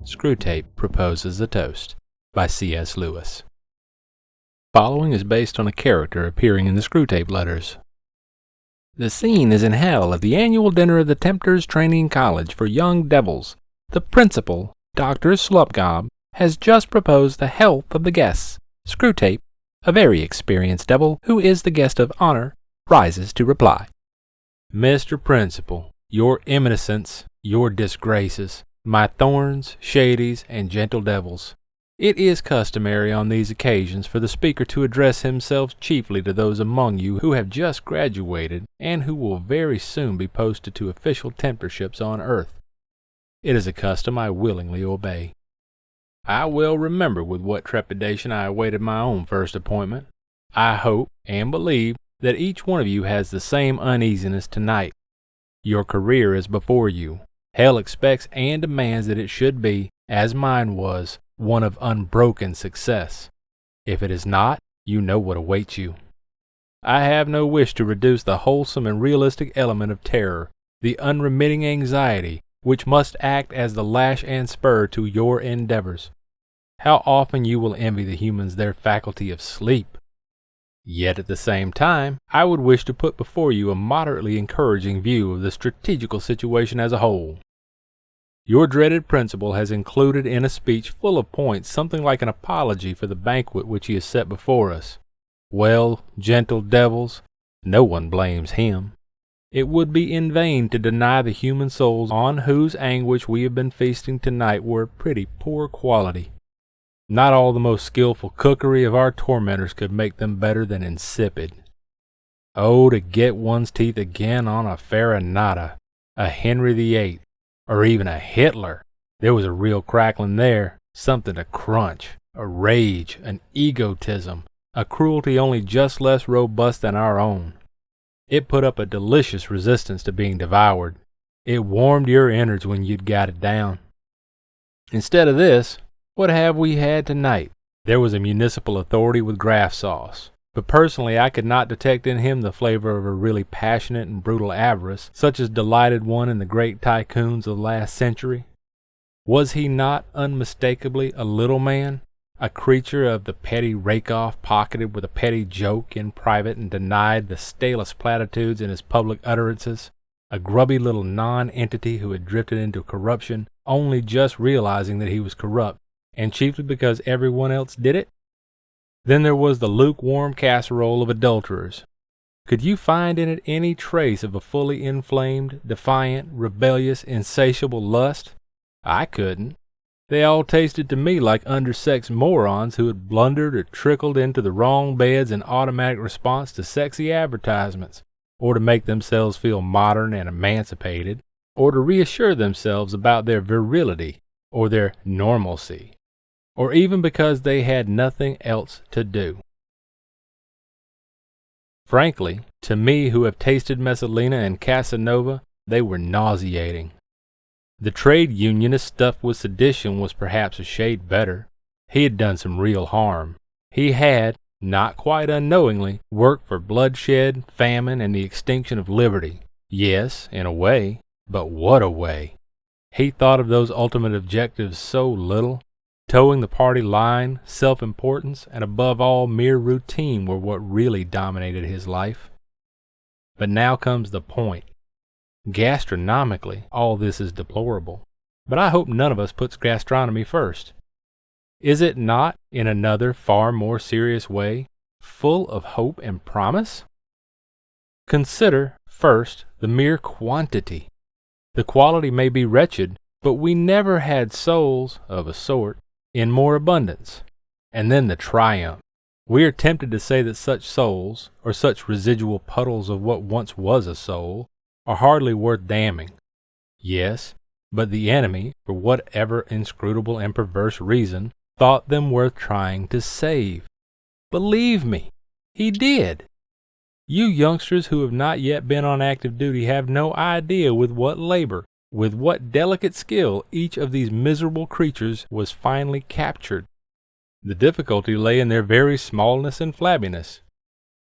Screwtape proposes a toast by C.S. Lewis. Following is based on a character appearing in the Screwtape letters. The scene is in hell at the annual dinner of the Tempters Training College for Young Devils. The principal, Dr. Slupgob, has just proposed the health of the guests. Screwtape, a very experienced devil who is the guest of honor, rises to reply. Mr. Principal, your eminence, your disgraces, my thorns, shadies, and gentle devils. It is customary on these occasions for the speaker to address himself chiefly to those among you who have just graduated and who will very soon be posted to official tempterships on earth. It is a custom I willingly obey. I well remember with what trepidation I awaited my own first appointment. I hope and believe that each one of you has the same uneasiness tonight. Your career is before you. Hell expects and demands that it should be, as mine was, one of unbroken success. If it is not, you know what awaits you. I have no wish to reduce the wholesome and realistic element of terror, the unremitting anxiety, which must act as the lash and spur to your endeavors. How often you will envy the humans their faculty of sleep! Yet at the same time, I would wish to put before you a moderately encouraging view of the strategical situation as a whole. Your dreaded principal has included in a speech full of points something like an apology for the banquet which he has set before us. Well, gentle devils, no one blames him. It would be in vain to deny the human souls on whose anguish we have been feasting tonight were of pretty poor quality. Not all the most skillful cookery of our tormentors could make them better than insipid. Oh, to get one's teeth again on a Farinata, a Henry VIII, or even a Hitler. There was a real crackling there, something to crunch, a rage, an egotism, a cruelty only just less robust than our own. It put up a delicious resistance to being devoured. It warmed your innards when you'd got it down. Instead of this, what have we had tonight? There was a municipal authority with graft sauce, but personally I could not detect in him the flavor of a really passionate and brutal avarice, such as delighted one in the great tycoons of the last century. Was he not unmistakably a little man, a creature of the petty rake-off, pocketed with a petty joke in private and denied the stalest platitudes in his public utterances, a grubby little non-entity who had drifted into corruption, only just realizing that he was corrupt, and chiefly because everyone else did it? Then there was the lukewarm casserole of adulterers. Could you find in it any trace of a fully inflamed, defiant, rebellious, insatiable lust? I couldn't. They all tasted to me like undersexed morons who had blundered or trickled into the wrong beds in automatic response to sexy advertisements, or to make themselves feel modern and emancipated, or to reassure themselves about their virility or their normalcy, or even because they had nothing else to do. Frankly, to me who have tasted Messalina and Casanova, they were nauseating. The trade unionist stuffed with sedition was perhaps a shade better. He had done some real harm. He had, not quite unknowingly, worked for bloodshed, famine, and the extinction of liberty. Yes, in a way, but what a way! He thought of those ultimate objectives so little. Towing the party line, self-importance, and above all mere routine were what really dominated his life. But now comes the point. Gastronomically, all this is deplorable, but I hope none of us puts gastronomy first. Is it not, in another far more serious way, full of hope and promise? Consider, first, the mere quantity. The quality may be wretched, but we never had souls, of a sort, in more abundance. And then the triumph. We are tempted to say that such souls, or such residual puddles of what once was a soul, are hardly worth damning. Yes, but the enemy, for whatever inscrutable and perverse reason, thought them worth trying to save. Believe me, he did. You youngsters who have not yet been on active duty have no idea with what labor, with what delicate skill each of these miserable creatures was finally captured. The difficulty lay in their very smallness and flabbiness.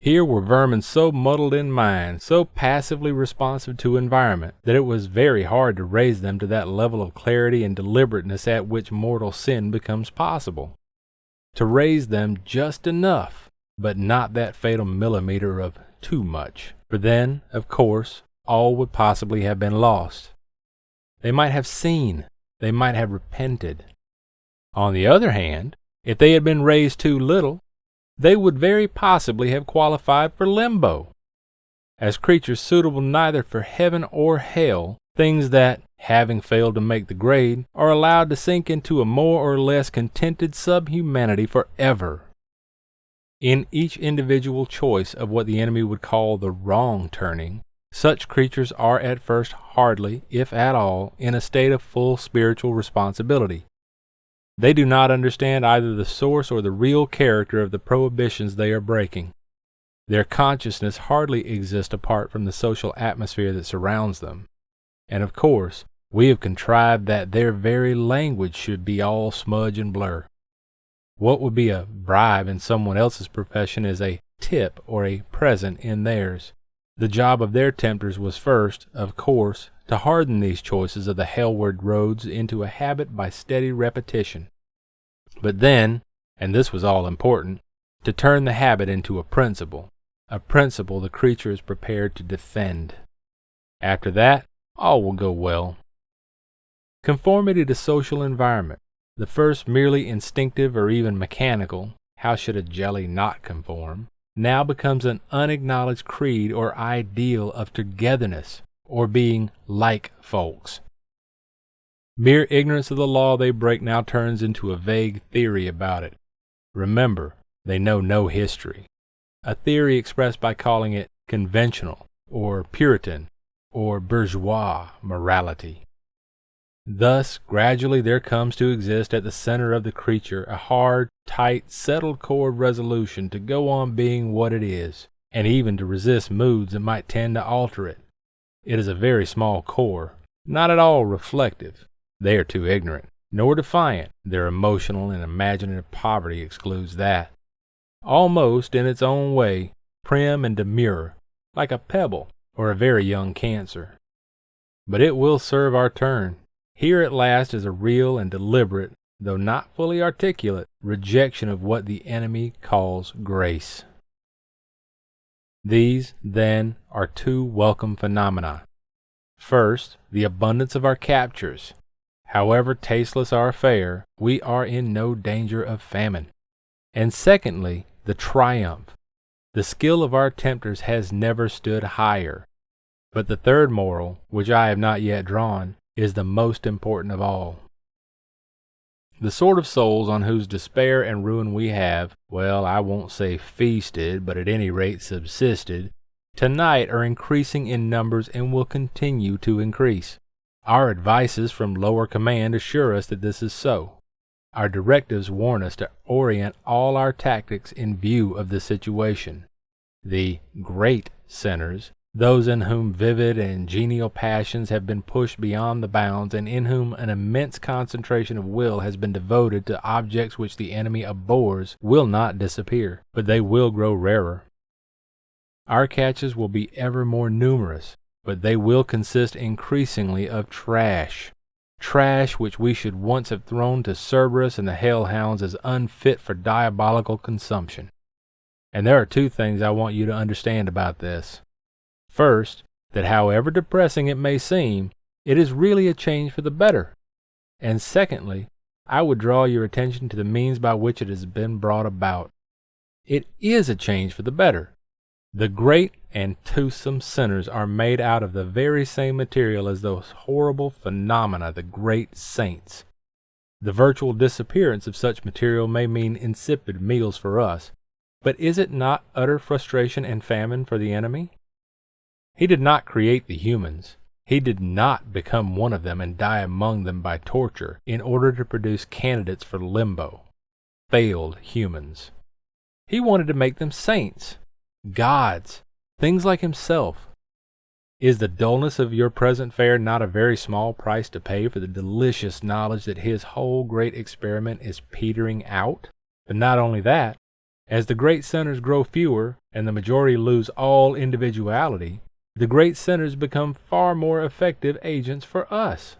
Here were vermin so muddled in mind, so passively responsive to environment, that it was very hard to raise them to that level of clarity and deliberateness at which mortal sin becomes possible. To raise them just enough, but not that fatal millimeter of too much, for then, of course, all would possibly have been lost. They might have seen, they might have repented. On the other hand, if they had been raised too little, they would very possibly have qualified for limbo, as creatures suitable neither for heaven or hell, things that, having failed to make the grade, are allowed to sink into a more or less contented subhumanity forever. In each individual choice of what the enemy would call the wrong turning, such creatures are at first hardly, if at all, in a state of full spiritual responsibility. They do not understand either the source or the real character of the prohibitions they are breaking. Their consciousness hardly exists apart from the social atmosphere that surrounds them. And of course, we have contrived that their very language should be all smudge and blur. What would be a bribe in someone else's profession is a tip or a present in theirs. The job of their tempters was first, of course, to harden these choices of the hellward roads into a habit by steady repetition. But then, and this was all important, to turn the habit into a principle the creature is prepared to defend. After that, all will go well. Conformity to social environment, the first merely instinctive or even mechanical, how should a jelly not conform, now becomes an unacknowledged creed or ideal of togetherness, or being like folks. Mere ignorance of the law they break now turns into a vague theory about it. Remember, they know no history. A theory expressed by calling it conventional, or Puritan, or bourgeois morality. Thus, gradually there comes to exist at the center of the creature a hard, tight, settled core of resolution to go on being what it is, and even to resist moods that might tend to alter it. It is a very small core, not at all reflective. They are too ignorant, nor defiant. Their emotional and imaginative poverty excludes that. Almost, in its own way, prim and demure, like a pebble or a very young cancer. But it will serve our turn. Here at last is a real and deliberate, though not fully articulate, rejection of what the enemy calls grace. These, then, are two welcome phenomena. First, the abundance of our captures. However tasteless our fare, we are in no danger of famine. And secondly, the triumph. The skill of our tempters has never stood higher. But the third moral, which I have not yet drawn, is the most important of all. The sort of souls on whose despair and ruin we have, well, I won't say feasted, but at any rate subsisted, tonight are increasing in numbers and will continue to increase. Our advices from lower command assure us that this is so. Our directives warn us to orient all our tactics in view of the situation. The great sinners, those in whom vivid and genial passions have been pushed beyond the bounds and in whom an immense concentration of will has been devoted to objects which the enemy abhors, will not disappear, but they will grow rarer. Our catches will be ever more numerous, but they will consist increasingly of trash which we should once have thrown to Cerberus and the hellhounds as unfit for diabolical consumption. And there are two things I want you to understand about this. First, that however depressing it may seem, it is really a change for the better. And secondly, I would draw your attention to the means by which it has been brought about. It is a change for the better. The great and toothsome sinners are made out of the very same material as those horrible phenomena, the great saints. The virtual disappearance of such material may mean insipid meals for us, but is it not utter frustration and famine for the enemy? He did not create the humans. He did not become one of them and die among them by torture in order to produce candidates for limbo, failed humans. He wanted to make them saints, gods, Things like himself. Is the dullness of your present fare not a very small price to pay for the delicious knowledge that his whole great experiment is petering out? But not only that, as the great centers grow fewer and the majority lose all individuality, the great centers become far more effective agents for us.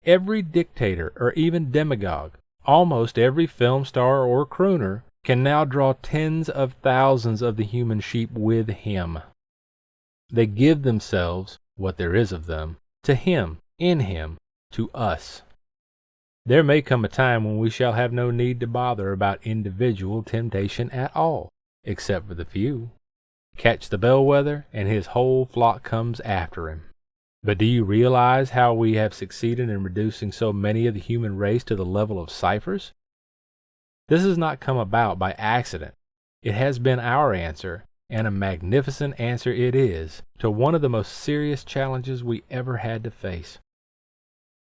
Every dictator or even demagogue, almost every film star or crooner, can now draw tens of thousands of the human sheep with him. They give themselves, what there is of them, to him, in him, to us. There may come a time when we shall have no need to bother about individual temptation at all, except for the few. Catch the bellwether, and his whole flock comes after him. But do you realize how we have succeeded in reducing so many of the human race to the level of ciphers? This has not come about by accident. It has been our answer, and a magnificent answer it is, to one of the most serious challenges we ever had to face.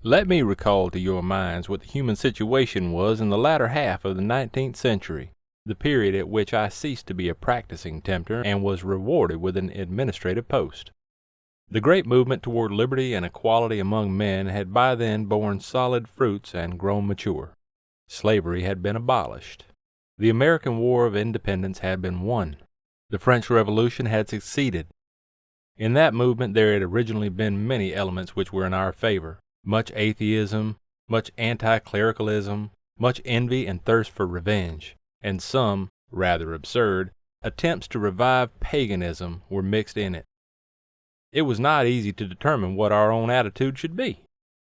Let me recall to your minds what the human situation was in the latter half of the 19th century, the period at which I ceased to be a practicing tempter and was rewarded with an administrative post. The great movement toward liberty and equality among men had by then borne solid fruits and grown mature. Slavery had been abolished. The American War of Independence had been won. The French Revolution had succeeded. In that movement there had originally been many elements which were in our favor, much atheism, much anti-clericalism, much envy and thirst for revenge, and some, rather absurd, attempts to revive paganism were mixed in it. It was not easy to determine what our own attitude should be.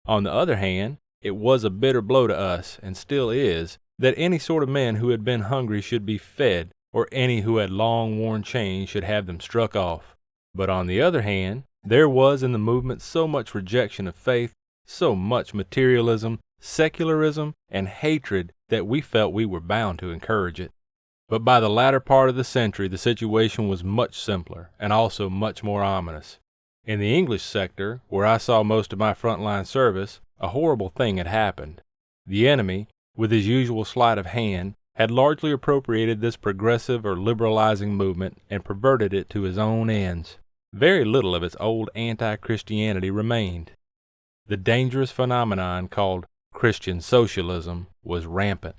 On the other hand, it was a bitter blow to us, and still is, that any sort of men who had been hungry should be fed, or any who had long worn chains should have them struck off. But on the other hand, there was in the movement so much rejection of faith, so much materialism, secularism, and hatred that we felt we were bound to encourage it. But by the latter part of the century the situation was much simpler, and also much more ominous. In the English sector, where I saw most of my front-line service, a horrible thing had happened. The enemy, with his usual sleight of hand, had largely appropriated this progressive or liberalizing movement and perverted it to his own ends. Very little of its old anti-Christianity remained. The dangerous phenomenon called Christian socialism was rampant.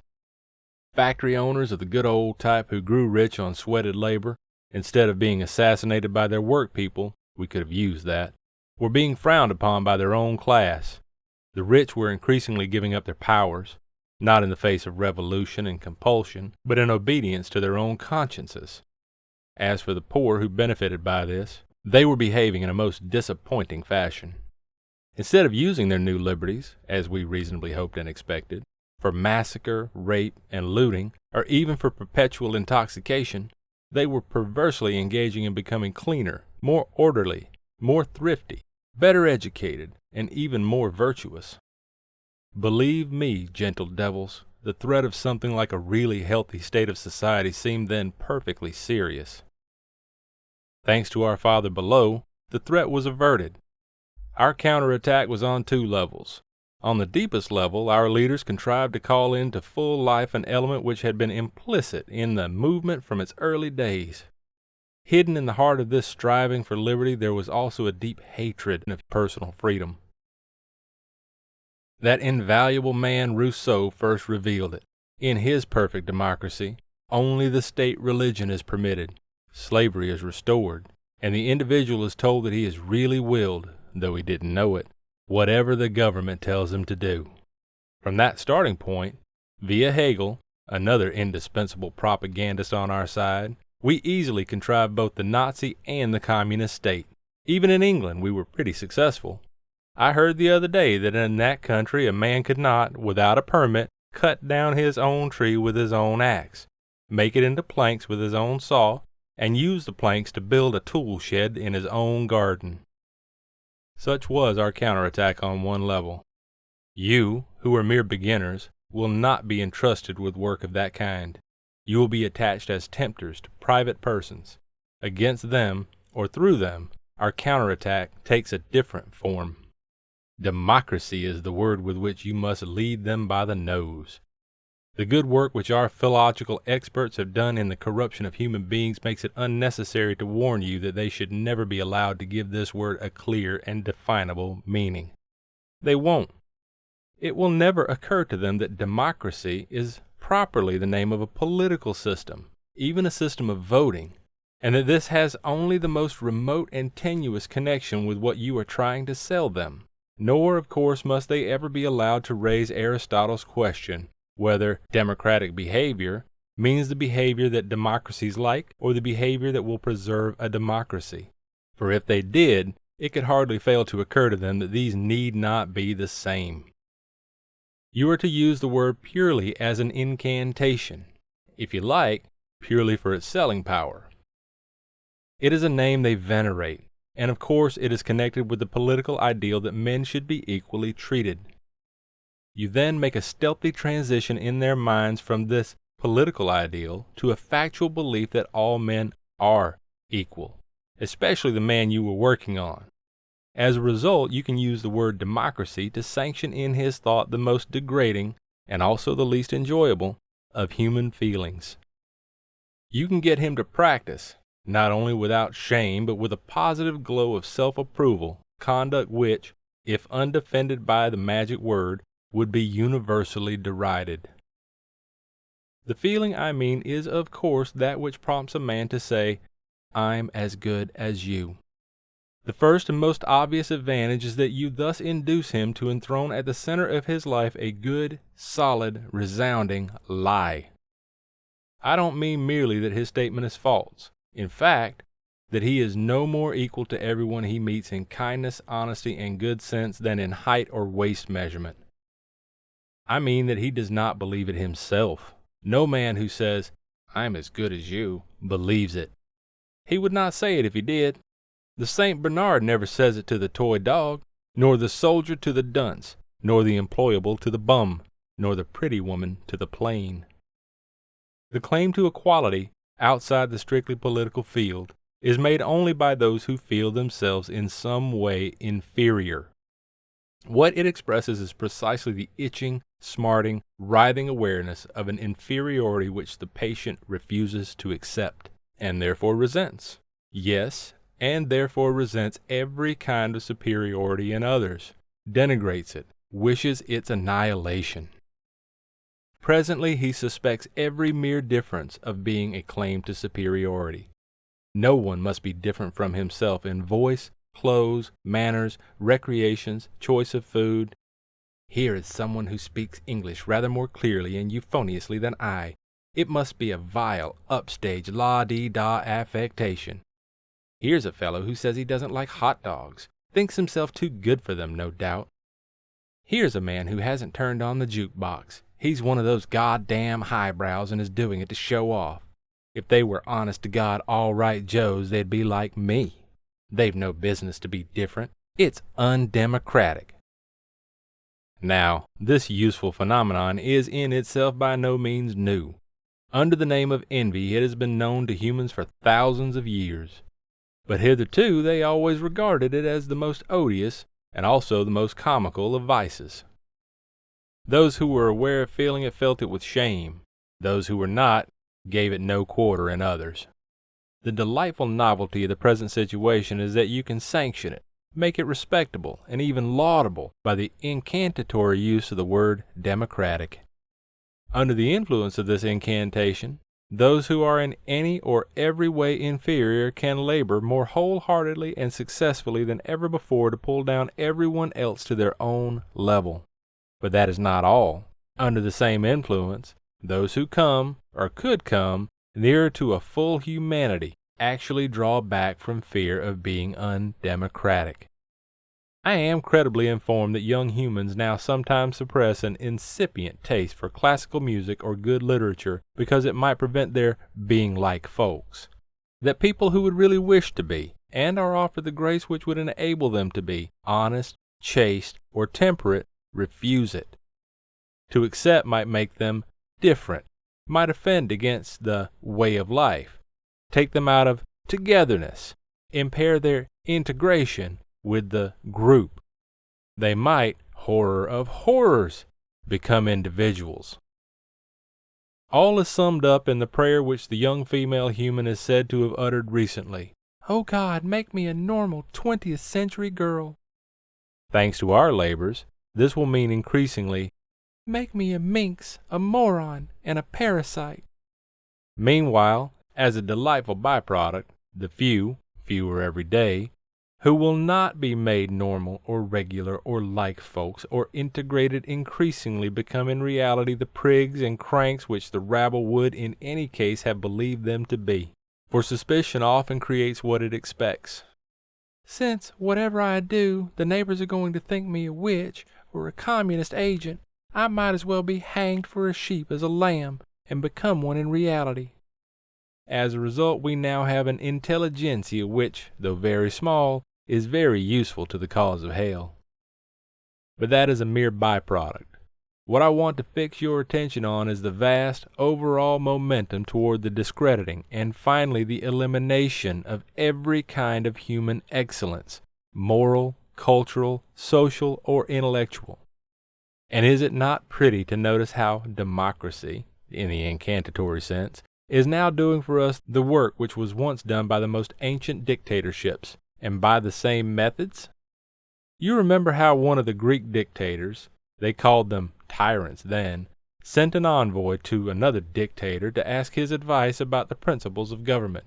Factory owners of the good old type who grew rich on sweated labor, instead of being assassinated by their work people, we could have used that, were being frowned upon by their own class. The rich were increasingly giving up their powers, not in the face of revolution and compulsion, but in obedience to their own consciences. As for the poor who benefited by this, they were behaving in a most disappointing fashion. Instead of using their new liberties, as we reasonably hoped and expected, for massacre, rape, and looting, or even for perpetual intoxication, they were perversely engaging in becoming cleaner, more orderly, more thrifty, better educated, and even more virtuous. Believe me, gentle devils, the threat of something like a really healthy state of society seemed then perfectly serious. Thanks to our Father below, the threat was averted. Our counterattack was on two levels. On the deepest level, our leaders contrived to call into full life an element which had been implicit in the movement from its early days. Hidden in the heart of this striving for liberty there was also a deep hatred of personal freedom. That invaluable man Rousseau first revealed it. In his perfect democracy, only the state religion is permitted, slavery is restored, and the individual is told that he is really willed, though he didn't know it, whatever the government tells him to do. From that starting point, via Hegel, another indispensable propagandist on our side, we easily contrived both the Nazi and the communist state. Even in England we were pretty successful. I heard the other day that in that country a man could not, without a permit, cut down his own tree with his own axe, make it into planks with his own saw, and use the planks to build a tool shed in his own garden. Such was our counterattack on one level. You, who are mere beginners, will not be entrusted with work of that kind. You will be attached as tempters to private persons. Against them, or through them, our counterattack takes a different form. Democracy is the word with which you must lead them by the nose. The good work which our philological experts have done in the corruption of human beings makes it unnecessary to warn you that they should never be allowed to give this word a clear and definable meaning. They won't. It will never occur to them that democracy is properly the name of a political system, even a system of voting, and that this has only the most remote and tenuous connection with what you are trying to sell them. Nor, of course, must they ever be allowed to raise Aristotle's question whether democratic behavior means the behavior that democracies like or the behavior that will preserve a democracy. For if they did, it could hardly fail to occur to them that these need not be the same. You are to use the word purely as an incantation, if you like, purely for its selling power. It is a name they venerate, and of course it is connected with the political ideal that men should be equally treated. You then make a stealthy transition in their minds from this political ideal to a factual belief that all men are equal, especially the man you were working on. As a result, you can use the word democracy to sanction in his thought the most degrading, and also the least enjoyable, of human feelings. You can get him to practice, not only without shame, but with a positive glow of self-approval, conduct which, if undefended by the magic word, would be universally derided. The feeling I mean is, of course, that which prompts a man to say, "I'm as good as you." The first and most obvious advantage is that you thus induce him to enthrone at the center of his life a good, solid, resounding lie. I don't mean merely that his statement is false. In fact, that he is no more equal to everyone he meets in kindness, honesty, and good sense than in height or waist measurement. I mean that he does not believe it himself. No man who says, "I'm as good as you," believes it. He would not say it if he did. The Saint Bernard never says it to the toy dog, nor the soldier to the dunce, nor the employable to the bum, nor the pretty woman to the plain. The claim to equality outside the strictly political field is made only by those who feel themselves in some way inferior. What it expresses is precisely the itching, smarting, writhing awareness of an inferiority which the patient refuses to accept, and therefore resents. Yes, and therefore resents every kind of superiority in others, denigrates it, wishes its annihilation. Presently he suspects every mere difference of being a claim to superiority. No one must be different from himself in voice, clothes, manners, recreations, choice of food. Here is someone who speaks English rather more clearly and euphoniously than I. It must be a vile, upstage, la-dee-da affectation. Here's a fellow who says he doesn't like hot dogs, thinks himself too good for them, no doubt. Here's a man who hasn't turned on the jukebox. He's one of those goddamn highbrows and is doing it to show off. If they were honest-to-God all-right Joes, they'd be like me. They've no business to be different. It's undemocratic. Now, this useful phenomenon is in itself by no means new. Under the name of envy, it has been known to humans for thousands of years. But hitherto they always regarded it as the most odious and also the most comical of vices. Those who were aware of feeling it felt it with shame. Those who were not gave it no quarter in others. The delightful novelty of the present situation is that you can sanction it, make it respectable and even laudable by the incantatory use of the word democratic. Under the influence of this incantation, those who are in any or every way inferior can labor more wholeheartedly and successfully than ever before to pull down everyone else to their own level. But that is not all. Under the same influence, those who come, or could come, nearer to a full humanity actually draw back from fear of being undemocratic. I am credibly informed that young humans now sometimes suppress an incipient taste for classical music or good literature because it might prevent their being like folks. That people who would really wish to be, and are offered the grace which would enable them to be, honest, chaste, or temperate, refuse it. To accept might make them different, might offend against the way of life, take them out of togetherness, impair their integration with the group. They might, horror of horrors, become individuals. All is summed up in the prayer which the young female human is said to have uttered recently. "Oh God, make me a normal 20th century girl." Thanks to our labors, this will mean increasingly, "Make me a minx, a moron, and a parasite." Meanwhile, as a delightful byproduct, the few, fewer every day, who will not be made normal or regular or like folks or integrated increasingly become in reality the prigs and cranks which the rabble would in any case have believed them to be. For suspicion often creates what it expects. "Since, whatever I do, the neighbors are going to think me a witch or a communist agent, I might as well be hanged for a sheep as a lamb and become one in reality." As a result, we now have an intelligentsia which, though very small, is very useful to the cause of hell. But that is a mere byproduct. What I want to fix your attention on is the vast, overall momentum toward the discrediting and finally the elimination of every kind of human excellence, moral, cultural, social, or intellectual. And is it not pretty to notice how democracy, in the incantatory sense, is now doing for us the work which was once done by the most ancient dictatorships, and by the same methods? You remember how one of the Greek dictators, they called them tyrants then, sent an envoy to another dictator to ask his advice about the principles of government.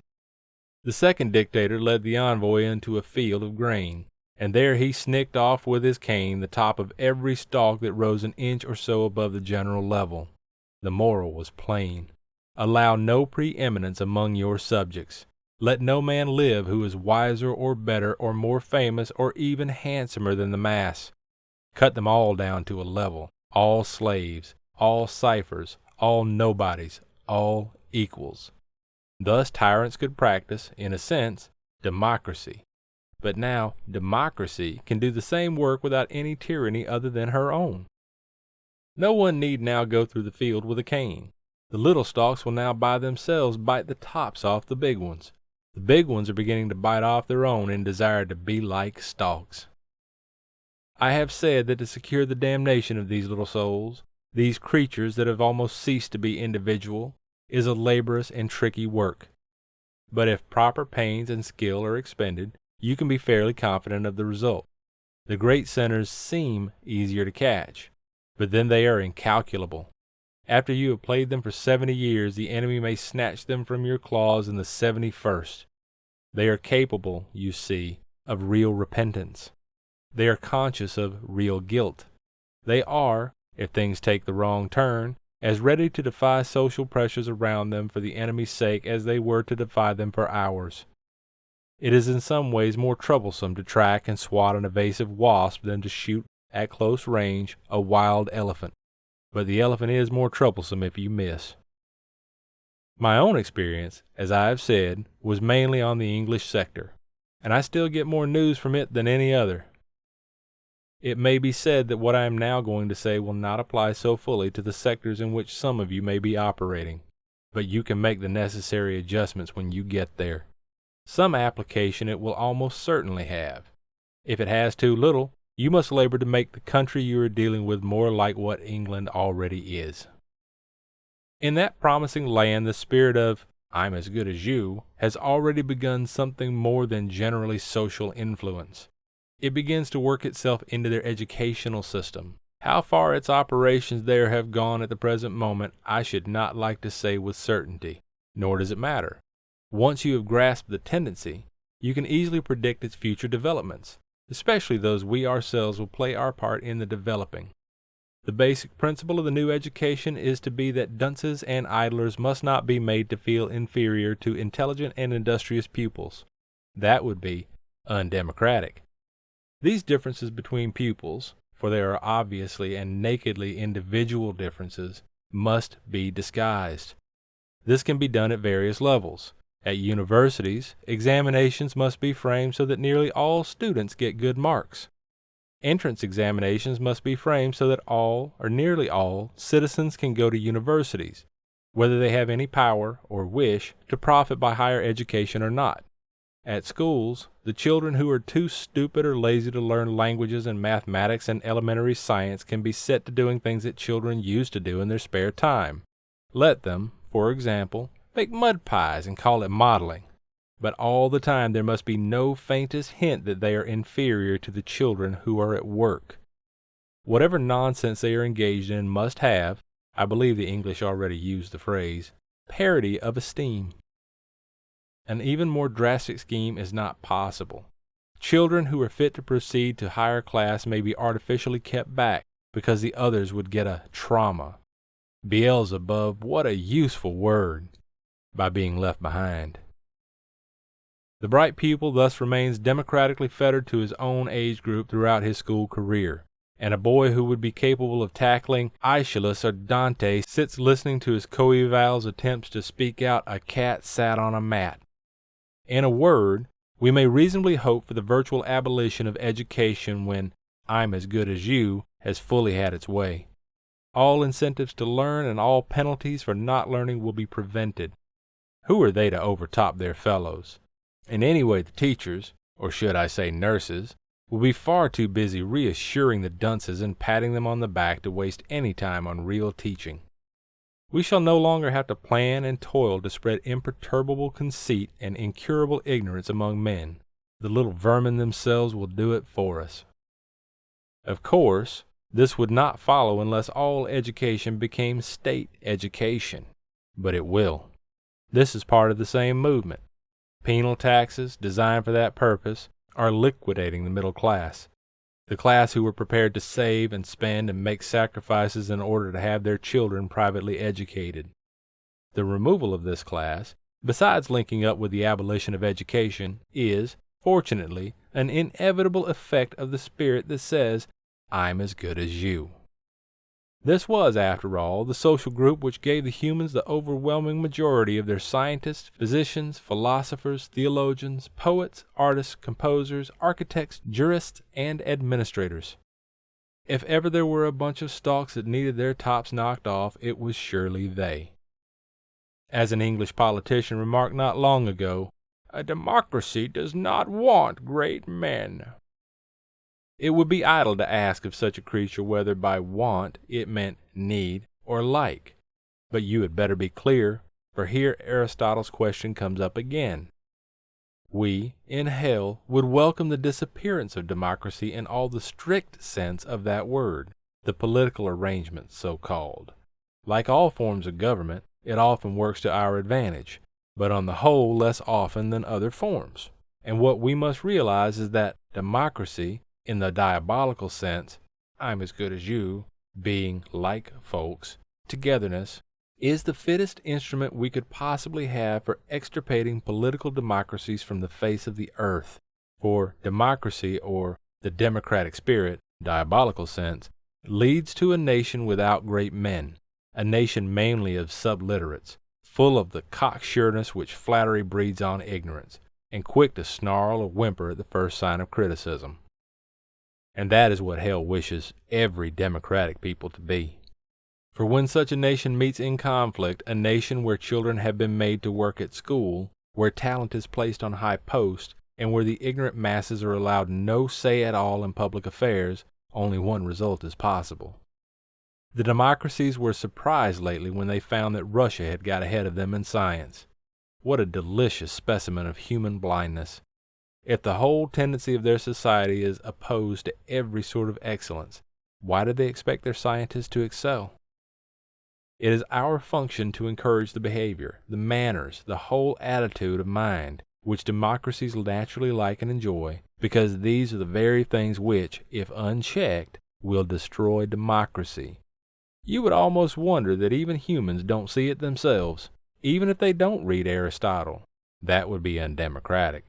The second dictator led the envoy into a field of grain, and there he snicked off with his cane the top of every stalk that rose an inch or so above the general level. The moral was plain. Allow no preeminence among your subjects. Let no man live who is wiser or better or more famous or even handsomer than the mass. Cut them all down to a level, all slaves, all ciphers, all nobodies, all equals. Thus tyrants could practice, in a sense, democracy. But now democracy can do the same work without any tyranny other than her own. No one need now go through the field with a cane. The little stalks will now by themselves bite the tops off the big ones. The big ones are beginning to bite off their own in desire to be like stalks. I have said that to secure the damnation of these little souls, these creatures that have almost ceased to be individual, is a laborious and tricky work. But if proper pains and skill are expended, you can be fairly confident of the result. The great sinners seem easier to catch, but then they are incalculable. After you have played them for 70 years, the enemy may snatch them from your claws in the 71st. They are capable, you see, of real repentance. They are conscious of real guilt. They are, if things take the wrong turn, as ready to defy social pressures around them for the enemy's sake as they were to defy them for ours. It is in some ways more troublesome to track and swat an evasive wasp than to shoot, at close range, a wild elephant. But the elephant is more troublesome if you miss. My own experience, as I have said, was mainly on the English sector, and I still get more news from it than any other. It may be said that what I am now going to say will not apply so fully to the sectors in which some of you may be operating, but you can make the necessary adjustments when you get there. Some application it will almost certainly have. If it has too little, you must labor to make the country you are dealing with more like what England already is. In that promising land, the spirit of "I'm as good as you" has already begun something more than generally social influence. It begins to work itself into their educational system. How far its operations there have gone at the present moment, I should not like to say with certainty, nor does it matter. Once you have grasped the tendency, you can easily predict its future developments, especially those we ourselves will play our part in the developing. The basic principle of the new education is to be that dunces and idlers must not be made to feel inferior to intelligent and industrious pupils. That would be undemocratic. These differences between pupils, for they are obviously and nakedly individual differences, must be disguised. This can be done at various levels. At universities, examinations must be framed so that nearly all students get good marks. Entrance examinations must be framed so that all, or nearly all, citizens can go to universities, whether they have any power or wish to profit by higher education or not. At schools, the children who are too stupid or lazy to learn languages and mathematics and elementary science can be set to doing things that children used to do in their spare time. Let them, for example, make mud pies and call it modeling, but all the time there must be no faintest hint that they are inferior to the children who are at work. Whatever nonsense they are engaged in must have, I believe the English already use the phrase, parity of esteem. An even more drastic scheme is not possible. Children who are fit to proceed to higher class may be artificially kept back because the others would get a trauma. Beelzebub, what a useful word, by being left behind. The bright pupil thus remains democratically fettered to his own age group throughout his school career, and a boy who would be capable of tackling Aeschylus or Dante sits listening to his co-eval's attempts to speak out "a cat sat on a mat." In a word, we may reasonably hope for the virtual abolition of education when "I'm as good as you" has fully had its way. All incentives to learn and all penalties for not learning will be prevented. Who are they to overtop their fellows? And anyway, the teachers, or should I say nurses, will be far too busy reassuring the dunces and patting them on the back to waste any time on real teaching. We shall no longer have to plan and toil to spread imperturbable conceit and incurable ignorance among men. The little vermin themselves will do it for us. Of course, this would not follow unless all education became state education, but it will. This is part of the same movement. Penal taxes, designed for that purpose, are liquidating the middle class, the class who were prepared to save and spend and make sacrifices in order to have their children privately educated. The removal of this class, besides linking up with the abolition of education, is, fortunately, an inevitable effect of the spirit that says, "I'm as good as you." This was, after all, the social group which gave the humans the overwhelming majority of their scientists, physicians, philosophers, theologians, poets, artists, composers, architects, jurists, and administrators. If ever there were a bunch of stalks that needed their tops knocked off, it was surely they. As an English politician remarked not long ago, "A democracy does not want great men." It would be idle to ask of such a creature whether by want it meant need or like. But you had better be clear, for here Aristotle's question comes up again. We, in hell, would welcome the disappearance of democracy in all the strict sense of that word, the political arrangement so-called. Like all forms of government, it often works to our advantage, but on the whole less often than other forms. And what we must realize is that democracy, in the diabolical sense, "I'm as good as you," being like folks, togetherness, is the fittest instrument we could possibly have for extirpating political democracies from the face of the earth. For democracy, or the democratic spirit, diabolical sense, leads to a nation without great men, a nation mainly of subliterates, full of the cocksureness which flattery breeds on ignorance, and quick to snarl or whimper at the first sign of criticism. And that is what hell wishes every democratic people to be. For when such a nation meets in conflict, a nation where children have been made to work at school, where talent is placed on high post, and where the ignorant masses are allowed no say at all in public affairs, only one result is possible. The democracies were surprised lately when they found that Russia had got ahead of them in science. What a delicious specimen of human blindness! If the whole tendency of their society is opposed to every sort of excellence, why do they expect their scientists to excel? It is our function to encourage the behavior, the manners, the whole attitude of mind, which democracies naturally like and enjoy, because these are the very things which, if unchecked, will destroy democracy. You would almost wonder that even humans don't see it themselves, even if they don't read Aristotle. That would be undemocratic.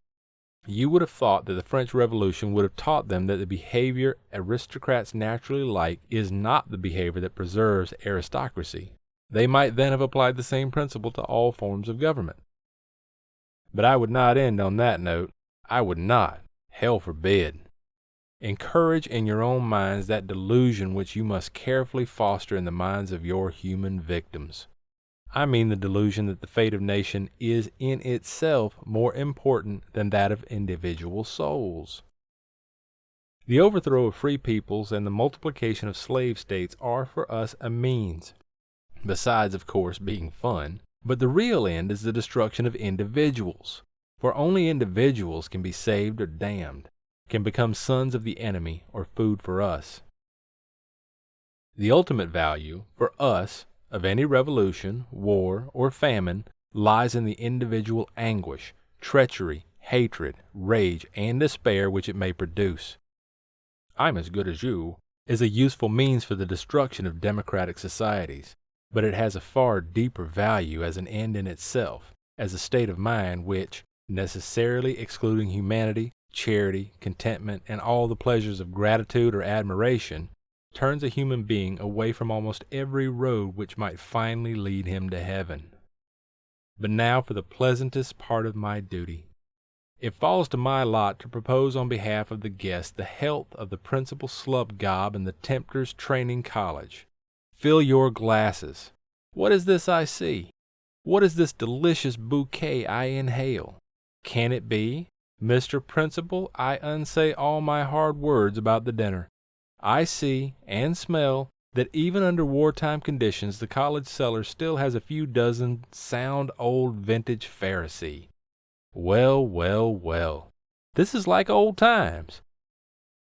You would have thought that the French Revolution would have taught them that the behavior aristocrats naturally like is not the behavior that preserves aristocracy. They might then have applied the same principle to all forms of government. But I would not end on that note. I would not. Hell forbid. Encourage in your own minds that delusion which you must carefully foster in the minds of your human victims. I mean the delusion that the fate of nation is in itself more important than that of individual souls. The overthrow of free peoples and the multiplication of slave states are for us a means. besides of course being fun. But the real end is the destruction of individuals, for only individuals can be saved or damned, can become sons of the enemy or food for us. The ultimate value, for us, of any revolution, war, or famine lies in the individual anguish, treachery, hatred, rage, and despair which it may produce. "I'm as good as you" is a useful means for the destruction of democratic societies, but it has a far deeper value as an end in itself, as a state of mind which, necessarily excluding humanity, charity, contentment, and all the pleasures of gratitude or admiration, turns a human being away from almost every road which might finally lead him to heaven. But now for the pleasantest part of my duty. It falls to my lot to propose on behalf of the guest the health of the principal slub-gob in the Tempter's Training College. Fill your glasses. What is this I see? What is this delicious bouquet I inhale? Can it be? Mr. Principal, I unsay all my hard words about the dinner. I see and smell that even under wartime conditions the college cellar still has a few dozen sound old vintage Pharisee. Well, well, well. This is like old times.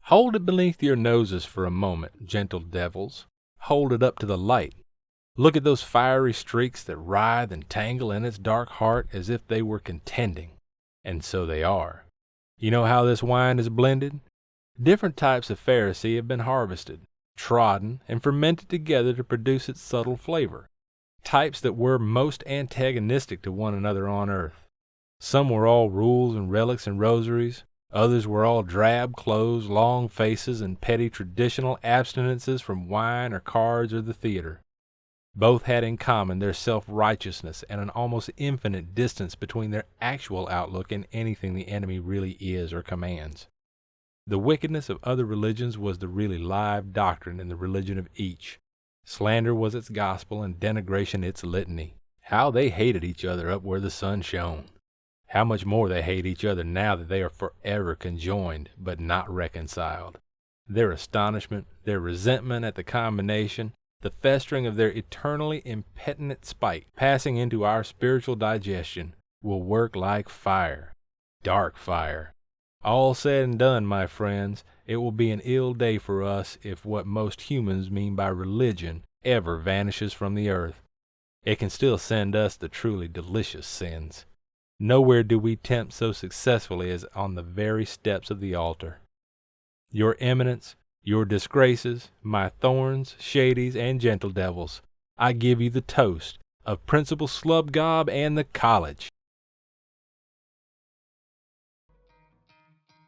Hold it beneath your noses for a moment, gentle devils. Hold it up to the light. Look at those fiery streaks that writhe and tangle in its dark heart as if they were contending. And so they are. You know how this wine is blended? Different types of Pharisee have been harvested, trodden, and fermented together to produce its subtle flavor. Types that were most antagonistic to one another on earth. Some were all rules and relics and rosaries. Others were all drab clothes, long faces, and petty traditional abstinences from wine or cards or the theater. Both had in common their self-righteousness and an almost infinite distance between their actual outlook and anything the enemy really is or commands. The wickedness of other religions was the really live doctrine in the religion of each. Slander was its gospel and denigration its litany. How they hated each other up where the sun shone. How much more they hate each other now that they are forever conjoined, but not reconciled. Their astonishment, their resentment at the combination, the festering of their eternally impetulant spite, passing into our spiritual digestion, will work like fire. Dark fire. All said and done, my friends, it will be an ill day for us if what most humans mean by religion ever vanishes from the earth. It can still send us the truly delicious sins. Nowhere do we tempt so successfully as on the very steps of the altar. Your eminence, your disgraces, my thorns, shadies, and gentle devils, I give you the toast of Principal Slubgob and the college.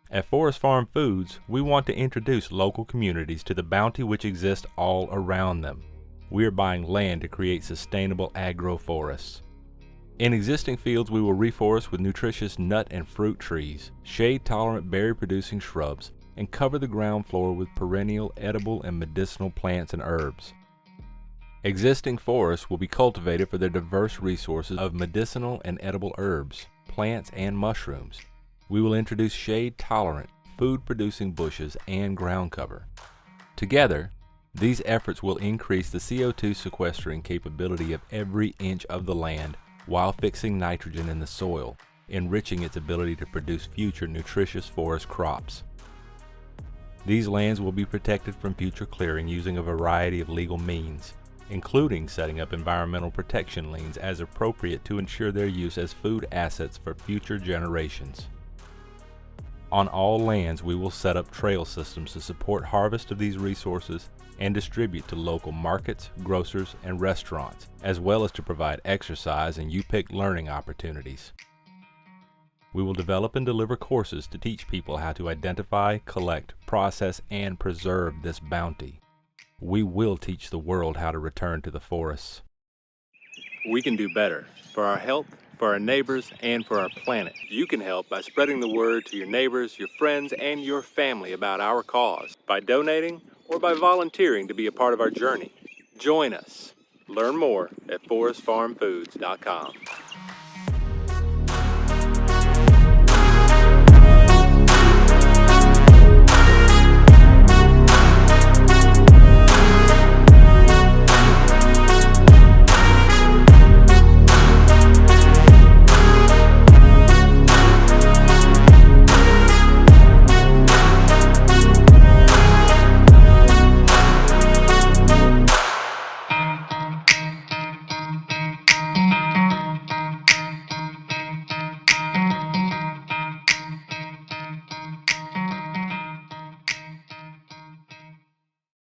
At Forest Farm Foods, we want to introduce local communities to the bounty which exists all around them. We are buying land to create sustainable agroforests. In existing fields, we will reforest with nutritious nut and fruit trees, shade-tolerant berry-producing shrubs, and cover the ground floor with perennial, edible, and medicinal plants and herbs. Existing forests will be cultivated for their diverse resources of medicinal and edible herbs, plants, and mushrooms. We will introduce shade-tolerant, food-producing bushes and ground cover. Together, these efforts will increase the CO2 sequestering capability of every inch of the land while fixing nitrogen in the soil, enriching its ability to produce future nutritious forest crops. These lands will be protected from future clearing using a variety of legal means, including setting up environmental protection liens as appropriate to ensure their use as food assets for future generations. On all lands, we will set up trail systems to support harvest of these resources and distribute to local markets, grocers, and restaurants, as well as to provide exercise and you-pick learning opportunities. We will develop and deliver courses to teach people how to identify, collect, process, and preserve this bounty. We will teach the world how to return to the forests. We can do better for our health, for our neighbors, and for our planet. You can help by spreading the word to your neighbors, your friends, and your family about our cause, by donating or by volunteering to be a part of our journey. Join us. Learn more at forestfarmfoods.com.